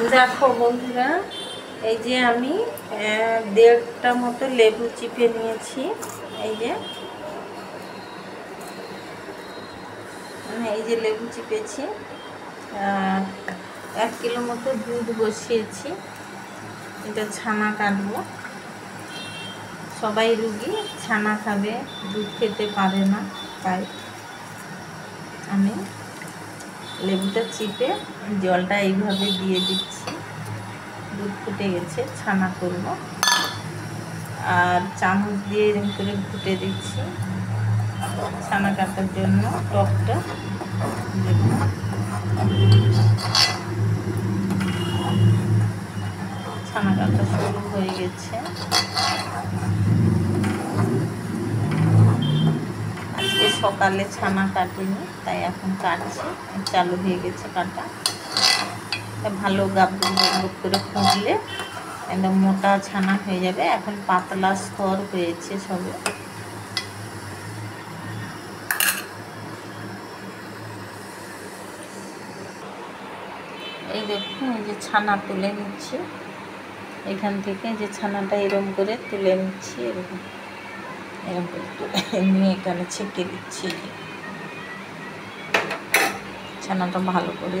দেখো বন্ধুরা, এই যে আমি 1.5টা মতো লেবু চিপে নিয়েছি। এই যে লেবু চিপেছি। 1 কিলো মতো দুধ বসিয়েছি। এটা ছানা কাটবো। সবাই রুগী, ছানা খাবে, দুধ খেতে পারে না, তাই আমি লেবুটা চিপে জলটা এইভাবে দিয়ে দিচ্ছি। দুধ ফুটে গেছে, ছানা করব। আর চামচ দিয়ে এরকম করে ফুটে দিচ্ছি ছানা কাটার জন্য। টকটা ছানা কাটা শুরু হয়ে গেছে। আজকে সকালে ছানা কাটিনি, তাই এখন কাটছি। চালু হয়ে গেছে কাটা। ভালো গাবগুলো করে ফুটলে একদম মোটা ছানা হয়ে যাবে। এখন পাতলা স্তর হয়েছে সবে। এই দেখুন, এই যে ছানা তুলে নিচ্ছি এখান থেকে। যে ছানাটা এরম করে তুলে নিচ্ছি, এরকম করে তুলে নিয়ে এখানে ছেঁকে দিচ্ছি। ছানাটা ভালো করে